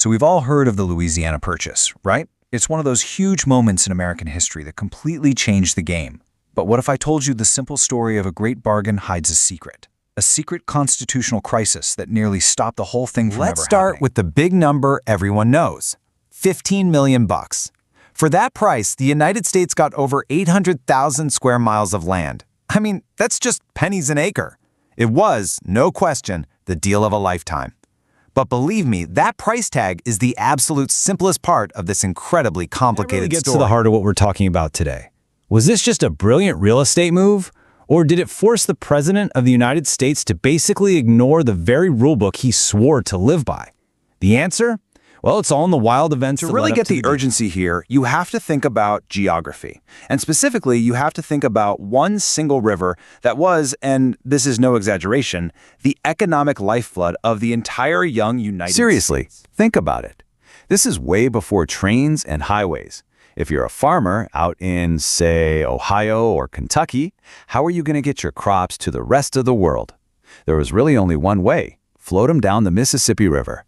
So we've all heard of the Louisiana Purchase, right? It's one of those huge moments in American history that completely changed the game. But what if I told you the simple story of a great bargain hides a secret? A secret constitutional crisis that nearly stopped the whole thing from ever happening. Let's start with the big number everyone knows. 15 million bucks. For that price, the United States got over 800,000 square miles of land. I mean, that's just pennies an acre. It was, no question, the deal of a lifetime. But believe me, that price tag is the absolute simplest part of this incredibly complicated That really gets story. to the heart of what we're talking about today. Was this just a brilliant real estate move? Or did it force the President of the United States to basically ignore the very rulebook he swore to live by? The answer? Well, it's all in the wild events To that really led up get to the deal. urgency here, you have to think about geography. And specifically, you have to think about one single river that was, and this is no exaggeration, the economic lifeblood of the entire young United Seriously, States. think about it. This is way before trains and highways. If you're a farmer out in, say, Ohio or Kentucky, how are you going to get your crops to the rest of the world? There was really only one way: float them down the Mississippi River.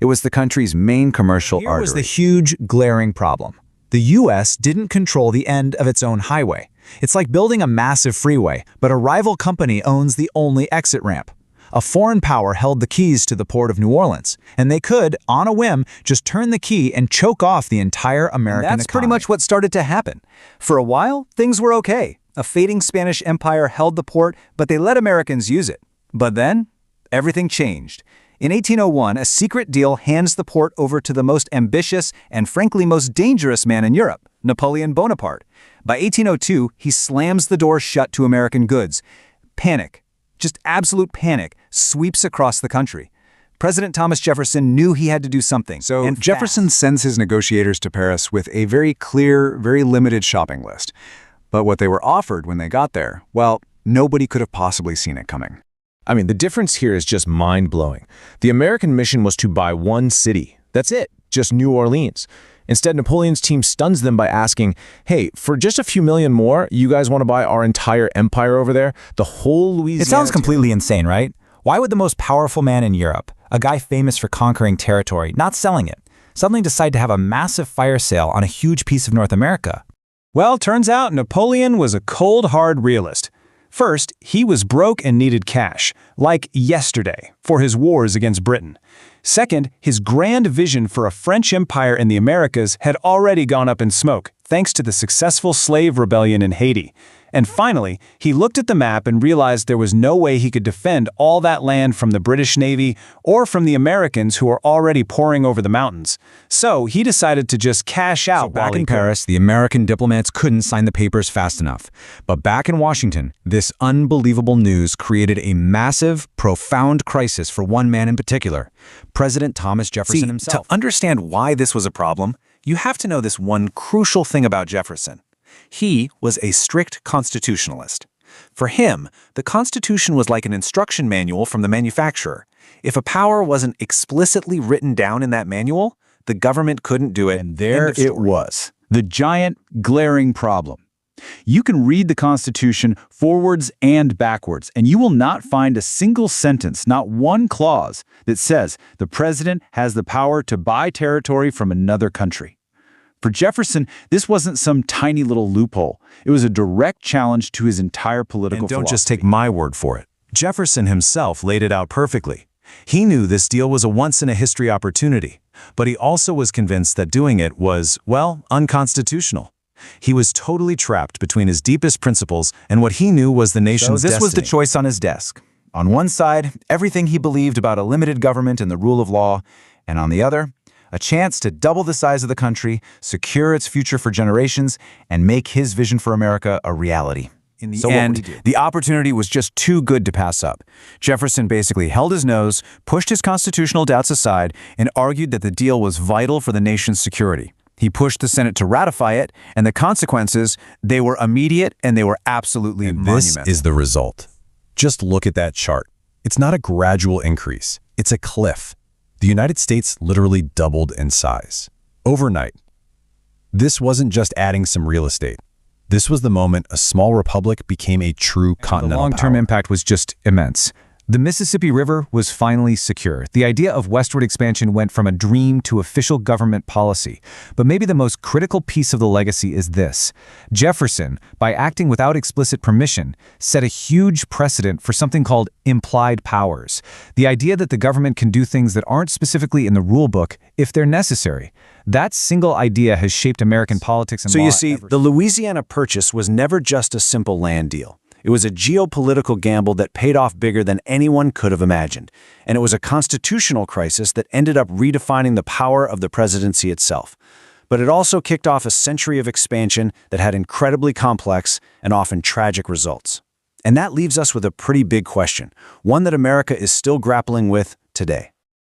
It was the country's main commercial Here artery. was the huge, glaring problem. The U.S. didn't control the end of its own highway. It's like building a massive freeway, but a rival company owns the only exit ramp. A foreign power held the keys to the port of New Orleans, and they could, on a whim, just turn the key and choke off the entire American economy. That's pretty much what started to happen. For a while, things were okay. A fading Spanish empire held the port, but they let Americans use it. But then, everything changed. In 1801, a secret deal hands the port over to the most ambitious and frankly most dangerous man in Europe, Napoleon Bonaparte. By 1802, he slams the door shut to American goods. Panic, just absolute panic, sweeps across the country. President Thomas Jefferson knew he had to do something. So and Jefferson fast. sends his negotiators to Paris with a very clear, very limited shopping list. But what they were offered when they got there, well, nobody could have possibly seen it coming. I mean, the difference here is just mind-blowing. The American mission was to buy one city. That's it, just New Orleans. Instead, Napoleon's team stuns them by asking, hey, for just a few million more, you guys want to buy our entire empire over there? The whole Louisiana... It sounds completely insane, right? Why would the most powerful man in Europe, a guy famous for conquering territory, not selling it, suddenly decide to have a massive fire sale on a huge piece of North America? Well, turns out Napoleon was a cold, hard realist. First, he was broke and needed cash, like yesterday, for his wars against Britain. Second, his grand vision for a French empire in the Americas had already gone up in smoke, thanks to the successful slave rebellion in Haiti. And finally, he looked at the map and realized there was no way he could defend all that land from the British Navy or from the Americans who were already pouring over the mountains. So he decided to just cash out. So back in Paris, the American diplomats couldn't sign the papers fast enough. But back in Washington, this unbelievable news created a massive, profound crisis for one man in particular, President Thomas Jefferson himself. To understand why this was a problem, you have to know this one crucial thing about Jefferson. He was a strict constitutionalist. For him, the Constitution was like an instruction manual from the manufacturer. If a power wasn't explicitly written down in that manual, the government couldn't do it. And there End of it story. was, the giant, glaring problem. You can read the Constitution forwards and backwards, and you will not find a single sentence, not one clause, that says the president has the power to buy territory from another country. For Jefferson, this wasn't some tiny little loophole. It was a direct challenge to his entire political And don't just philosophy. take my word for it. Jefferson himself laid it out perfectly. He knew this deal was a once-in-a-history opportunity, but he also was convinced that doing it was, well, unconstitutional. He was totally trapped between his deepest principles and what he knew was the nation's So this was the destiny. choice on his desk. On one side, everything he believed about a limited government and the rule of law, and on the other, a chance to double the size of the country, secure its future for generations, and make his vision for America a reality. In the end, the opportunity was just too good to pass up. Jefferson basically held his nose, pushed his constitutional doubts aside, and argued that the deal was vital for the nation's security. He pushed the Senate to ratify it, and the consequences, they were immediate and they were absolutely This monumental. is the result. Just look at that chart. It's not a gradual increase. It's a cliff. The United States literally doubled in size. Overnight. This wasn't just adding some real estate. This was the moment a small republic became a true continental The long-term power. impact was just immense. The Mississippi River was finally secure. The idea of westward expansion went from a dream to official government policy. But maybe the most critical piece of the legacy is this. Jefferson, by acting without explicit permission, set a huge precedent for something called implied powers. The idea that the government can do things that aren't specifically in the rule book if they're necessary. That single idea has shaped American politics and So law you see, ever the Louisiana Purchase was never just a simple land deal. It was a geopolitical gamble that paid off bigger than anyone could have imagined. And it was a constitutional crisis that ended up redefining the power of the presidency itself. But it also kicked off a century of expansion that had incredibly complex and often tragic results. And that leaves us with a pretty big question, one that America is still grappling with today.